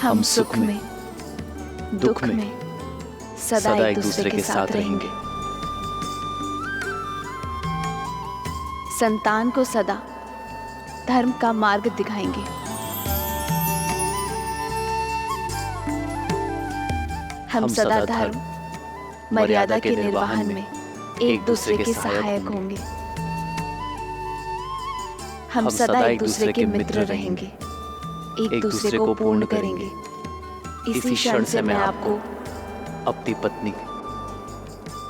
हम सुख में दुख में सदा एक दूसरे के साथ रहेंगे। संतान को सदा धर्म का मार्ग दिखाएंगे। हम सदा धर्म मर्यादा के निर्वहन में एक दूसरे के सहायक होंगे। हम सदा एक दूसरे के मित्र रहेंगे, एक दूसरे को पूर्ण करेंगे। इसी क्षण से मैं आपको अपनी पत्नी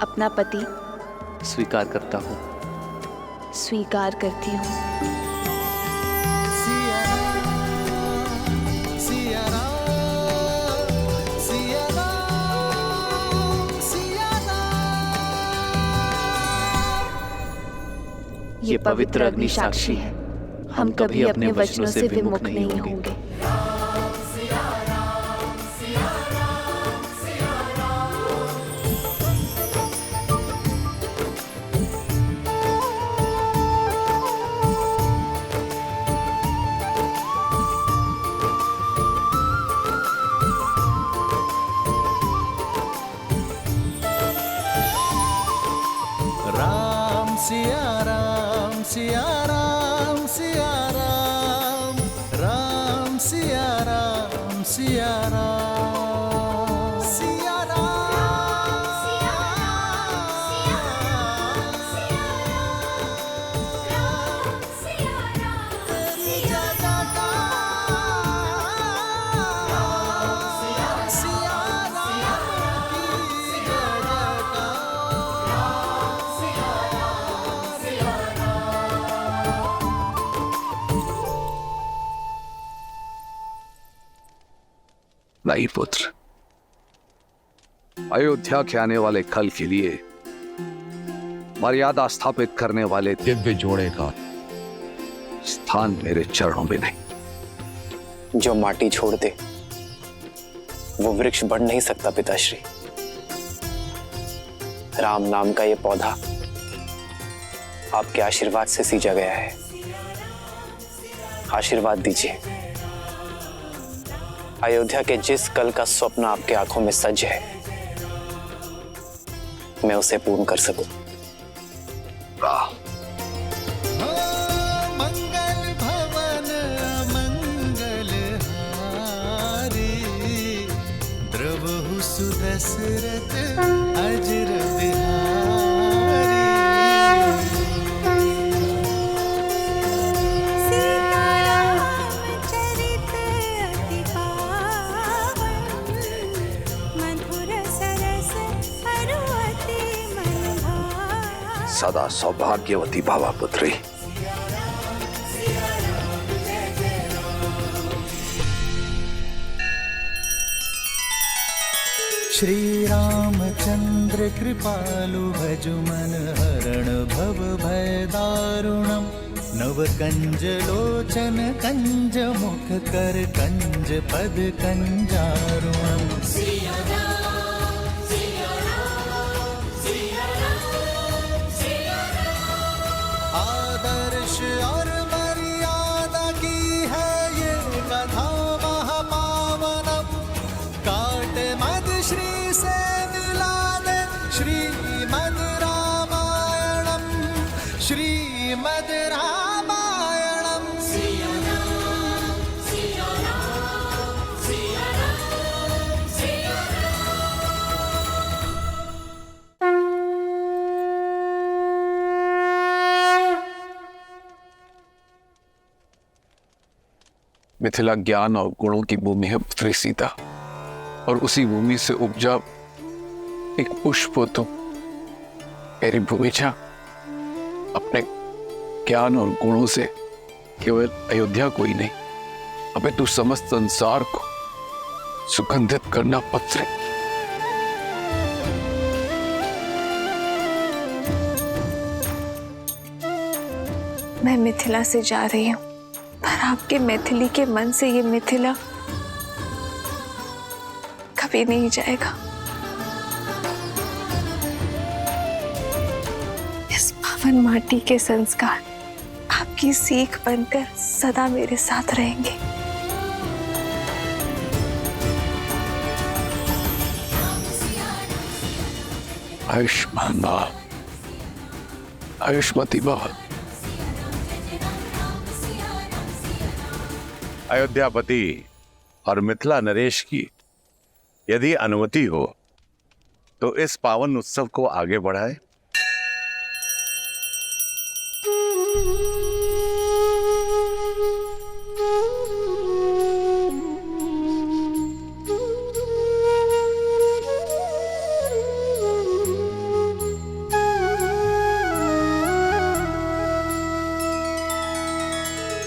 अपना पति स्वीकार करता हूँ, स्वीकार करती हूँ। ये पवित्र अग्नि साक्षी है, हम कभी अपने वचनों से विमुख नहीं होंगे। राम सिया राम सिया राम सिया राम, राम सिया राम सिया राम, सिया राम सिया राम सिया राम, तेरी जगह का सिया सिया राम की जगह का। नहीं पुत्र, अयोध्या के आने वाले कल के लिए मर्यादा स्थापित करने वाले दिव्य जोड़े का स्थान मेरे चरणों में नहीं। जो माटी छोड़ दे वो वृक्ष बढ़ नहीं सकता पिताश्री। राम नाम का ये पौधा आपके आशीर्वाद से सींचा गया है। आशीर्वाद दीजिए, अयोध्या के जिस कल का स्वप्न आपके आंखों में सज है, मैं उसे पूर्ण कर सकूं। मंगल भवन मंगल हारी, द्रवहु सुदशरथ अजर बिहारी। सदा सौभाग्यवती भावा पुत्री। श्री रामचंद्र कृपालु भजु मन हरण भव भय दारुणम, नव कंज लोचन कंज मुख कर कंज पद कंजारुणम। आदर्श और मर्यादा की है ये कथा महापावनम, काट मद श्री से मिला दे श्रीमद् रामायणम, श्रीमद् रामायणम। मिथिला ज्ञान और गुणों की भूमि है पुत्री सीता, और उसी भूमि से उपजा एक पुष्प हो तुम। मेरी भूमिजा अपने ज्ञान और गुणों से केवल अयोध्या को ही नहीं, अबे तू समस्त संसार को सुगंधित करना पुत्री। मैं मिथिला से जा रही हूँ, पर आपके मैथिली के मन से ये मिथिला कभी नहीं जाएगा। इस पावन माटी के संस्कार आपकी सीख बनकर सदा मेरे साथ रहेंगे। आयुष्मान भव, आयुष्मती भव। अयोध्यापति और मिथिला नरेश की यदि अनुमति हो तो इस पावन उत्सव को आगे बढ़ाए।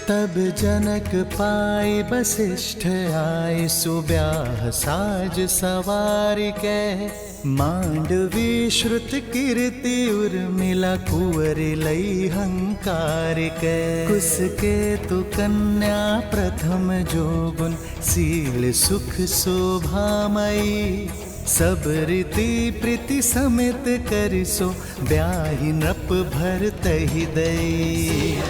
तब जनक पाए वशिष्ठ आए सुब्याह साज सवार के मांडवी श्रुत कीर्ति उर्मिला कुंवर लई हंकार के कुसके तु कन्या प्रथम जोगुन सील सुख शोभामयी सब रीति प्रीति समेत करिसो ब्याहि नृप भर तहि दई।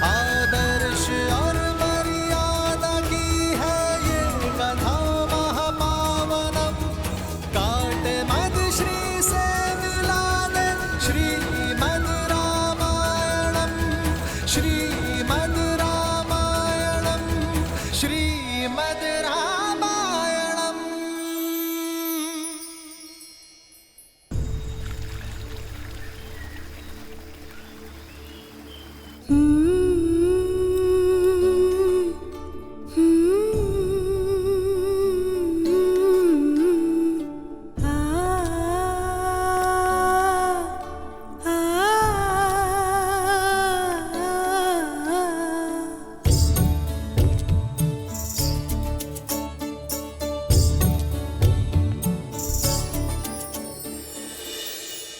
आदर्श और मर्यादा की है ये कथा महापावनम काटे मद श्री से मिला दे श्रीमद् रामायणम श्रीमद् रामायणम श्रीमद् रामायणम।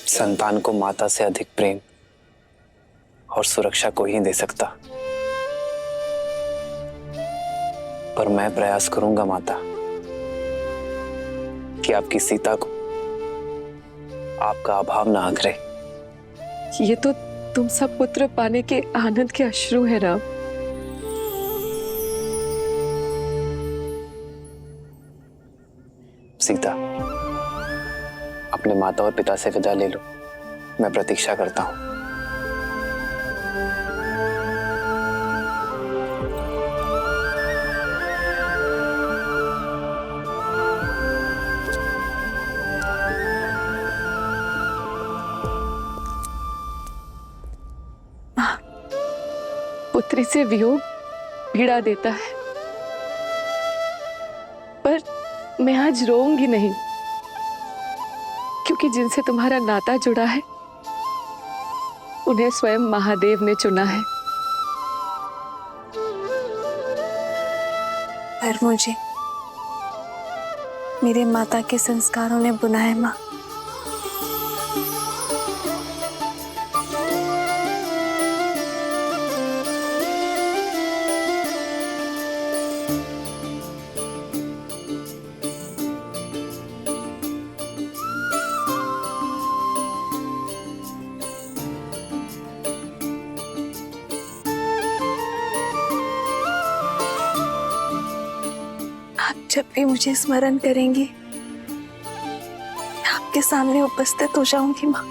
संतान को माता से अधिक प्रेम और सुरक्षा कोई ही दे सकता, पर मैं प्रयास करूंगा माता कि आपकी सीता को आपका अभाव ना आघरे। ये तो तुम सब पुत्र पाने के आनंद के अश्रु है राम। सीता, अपने माता और पिता से विदा ले लो, मैं प्रतीक्षा करता हूं। पुत्री से वियोग पीड़ा देता है, पर मैं आज रोऊंगी नहीं, क्योंकि जिनसे तुम्हारा नाता जुड़ा है उन्हें स्वयं महादेव ने चुना है। पर मुझे मेरे माता के संस्कारों ने बुनाया माँ। आप जब भी मुझे स्मरण करेंगी मैं आपके सामने उपस्थित हो जाऊंगी माँ।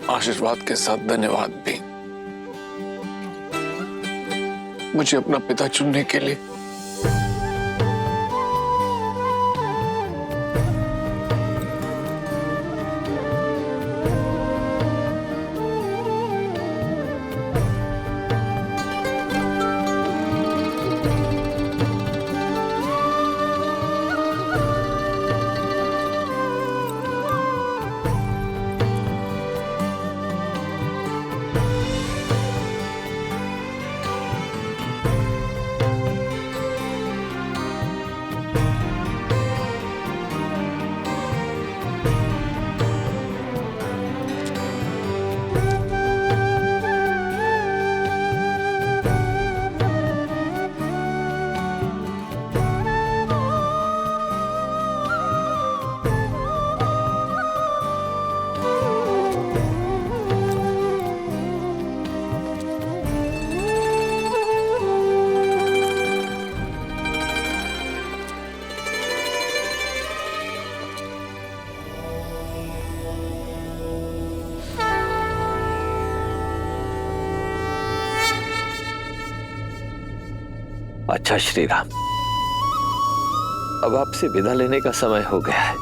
आशीर्वाद के साथ धन्यवाद भी, मुझे अपना पिता चुनने के लिए। अच्छा श्री राम, अब आपसे विदा लेने का समय हो गया है।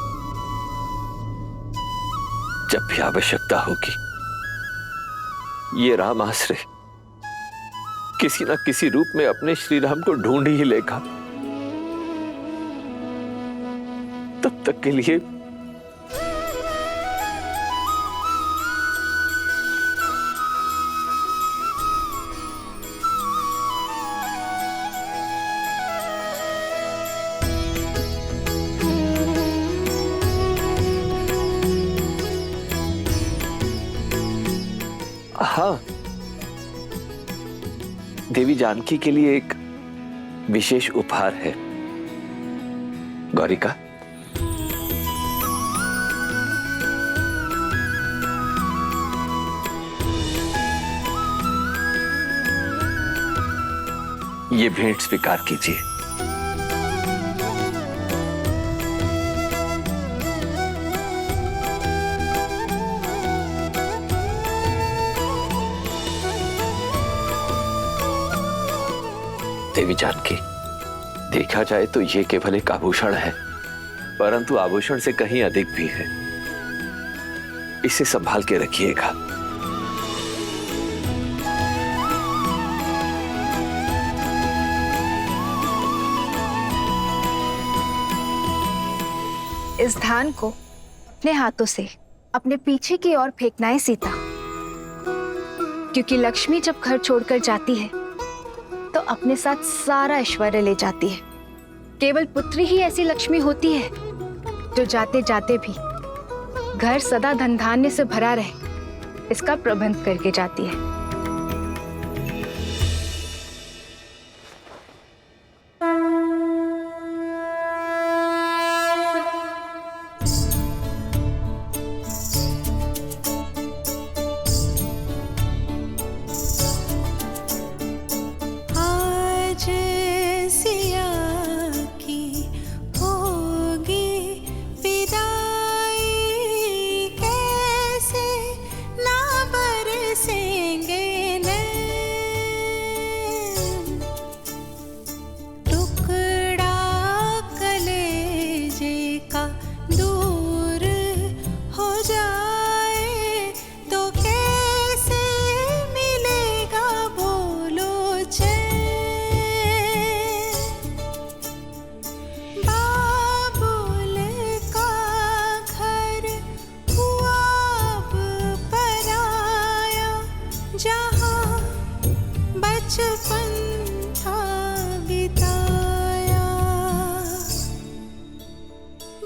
जब भी आवश्यकता होगी ये राम आश्रय किसी न किसी रूप में अपने श्री राम को ढूंढ ही लेगा। तब तक के लिए हाँ, देवी जानकी के लिए एक विशेष उपहार है। गौरिका, ये भेंट स्वीकार कीजिए। देवी जानकी, देखा जाए तो ये केवल एक आभूषण है, परंतु आभूषण से कहीं अधिक भी है। इसे संभाल के रखिएगा। इस धान को अपने हाथों से अपने पीछे की ओर फेंकना है सीता, क्योंकि लक्ष्मी जब घर छोड़कर जाती है तो अपने साथ सारा ऐश्वर्य ले जाती है। केवल पुत्री ही ऐसी लक्ष्मी होती है जो जाते जाते भी घर सदा धन धान्य से भरा रहे, इसका प्रबंध करके जाती है। आज सिया की होगी विदाई, कैसे ना बरसेंगे नैन। टुकड़ा कलेजे का दूर हो जाए तो कैसे मिलेगा बोलो चैन। बाबुल का घर हुआ अब पराया, जहाँ बचपन था बिताया।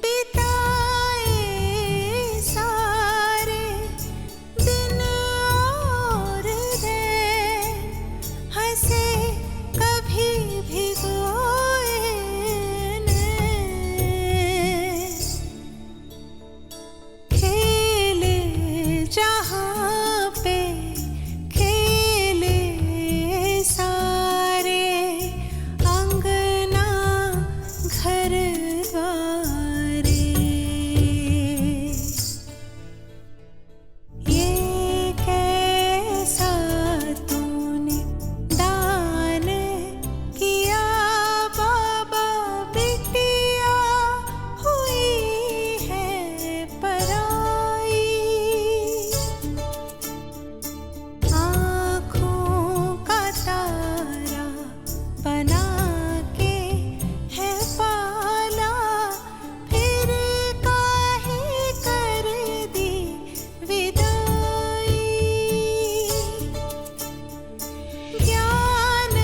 बिताए सारे दिन और दिन, हंसे कभी भिगोए नैन। खेले जहाँ पे खेले सारे, अंगना घर द्वारे। ये कैसा तूने दान किया बाबा, बिटिया हुई है पराई। आँखों का तारा बना के है पाला, फिर काहे कर दी विदाई। ज्ञान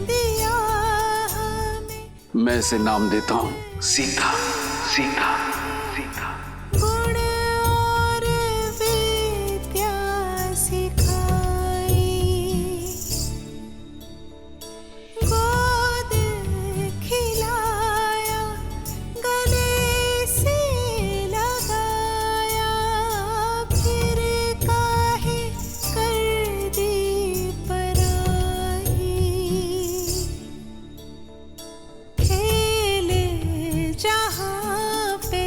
दिया हमें, मैं इसे नाम देता हूँ सीता। सीता सीता गुण और विद्या सिखाई। गोद खिलाया, गले से लगाया, फिर काहे कर दी पराई। खेले जहाँ पे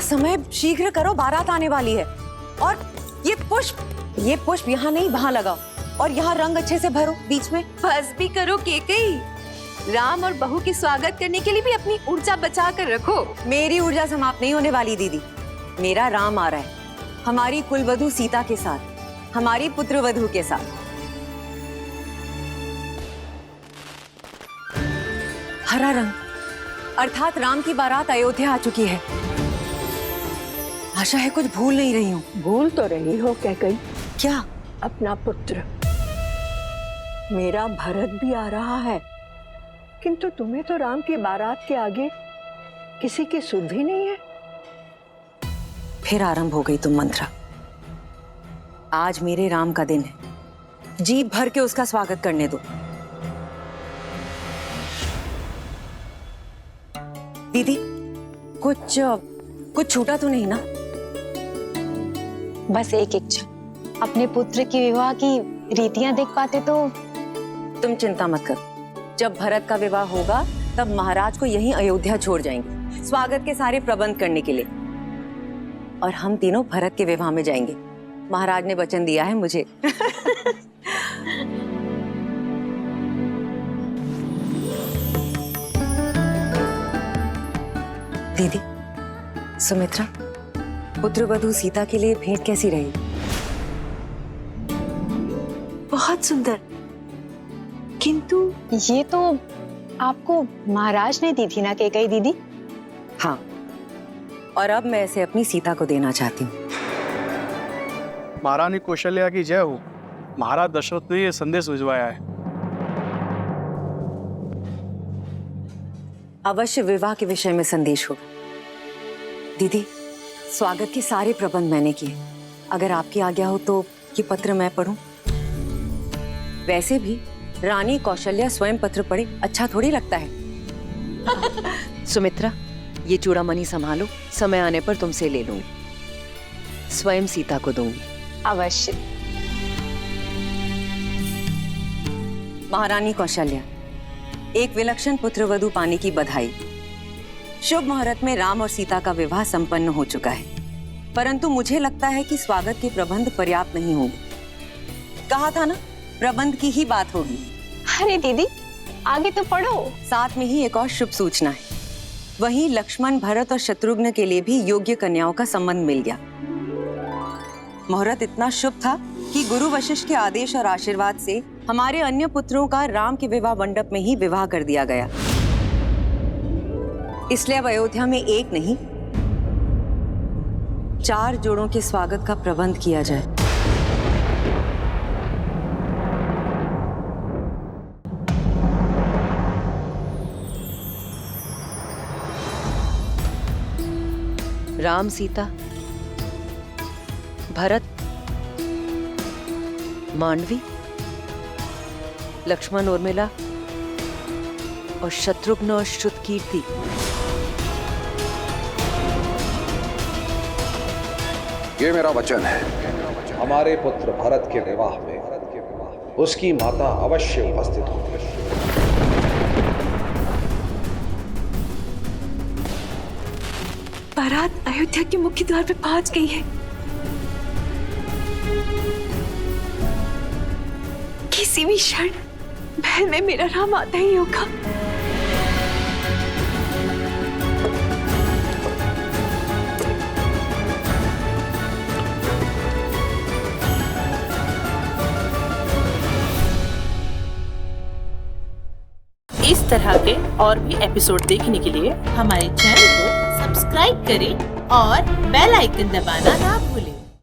समय शीघ्र करो, बारात आने वाली है। और ये पुष्प यहाँ नहीं, वहां लगाओ, और यहाँ रंग अच्छे से भरो बीच में। बस भी करो केकई। राम और बहू के स्वागत करने के लिए भी अपनी ऊर्जा बचा कर रखो। मेरी ऊर्जा समाप्त नहीं होने वाली दीदी। मेरा राम आ रहा है, हमारी कुलवधू सीता के साथ, हमारी पुत्रवधू के साथ। हरा रंग अर्थात राम की बारात अयोध्या आ चुकी है। आशा है कुछ भूल नहीं रही हूँ। भूल तो रही हो कैकई, क्या? अपना पुत्र। मेरा भरत भी आ रहा है, किंतु तुम्हें तो राम की बारात के आगे किसी की सुध भी नहीं है। फिर आरंभ हो गई तुम मंत्रा। आज मेरे राम का दिन है, जी भर के उसका स्वागत करने दो। दीदी कुछ छूटा तो नहीं ना? बस एक इच्छा, अपने पुत्र की विवाह की रीतियां देख पाते तो। तुम चिंता मत करो, जब भरत का विवाह होगा तब महाराज को यहीं अयोध्या छोड़ जाएंगे स्वागत के सारे प्रबंध करने के लिए, और हम तीनों भरत के विवाह में जाएंगे। महाराज ने वचन दिया है मुझे। दीदी, सुमित्रा, पुत्रवधू सीता के लिए भेंट कैसी रही? बहुत सुंदर, किंतु ये तो आपको महाराज ने दी थी ना कैकई दीदी? हाँ, और अब मैं इसे अपनी सीता को देना चाहती हूँ। महारानी कौशल्या की जय हो। महाराज दशरथ ने ये संदेश भिजवाया है। अवश्य विवाह के विषय में संदेश होगा। दीदी, स्वागत के सारे प्रबंध मैंने किए। अगर आपकी आज्ञा हो तो ये पत्र मैं पढूं? वैसे भी रानी कौशल्या स्वयं पत्र पढ़े अच्छा थोड़ी लगता है। सुमित्रा, ये चूड़ामणि संभालो, समय आने पर तुमसे ले लूंगी, स्वयं सीता को दूंगी। अवश्य। महारानी कौशल्या, एक विलक्षण पुत्रवधू पाने की बधाई। शुभ मुहूर्त में राम और सीता का विवाह संपन्न हो चुका है, परंतु मुझे लगता है कि स्वागत के प्रबंध पर्याप्त नहीं होंगे। कहा था ना, प्रबंध की ही बात होगी। अरे दीदी, आगे तो पढ़ो। साथ में ही एक और शुभ सूचना है। वहीं लक्ष्मण, भरत और शत्रुघ्न के लिए भी योग्य कन्याओं का संबंध मिल गया। मुहूर्त इतना शुभ था कि गुरु वशिष्ठ के आदेश और आशीर्वाद से हमारे अन्य पुत्रों का राम के विवाह मंडप में ही विवाह कर दिया गया। इसलिए अब अयोध्या में एक नहीं, 4 जोड़ों के स्वागत का प्रबंध किया जाए। राम, सीता, भरत, मांडवी, लक्ष्मण, उर्मिला और शत्रुघ्न और श्रुतकीर्ति। ये मेरा वचन है, हमारे पुत्र भरत के विवाह में उसकी माता अवश्य उपस्थित होगी। बारात अयोध्या के मुख्य द्वार पे पहुंच गई है। किसी भी क्षण महल में मेरा राम आता ही होगा। इस तरह के और भी एपिसोड देखने के लिए हमारे चैनल को सब्सक्राइब करें और बेल आइकन दबाना ना भूलें।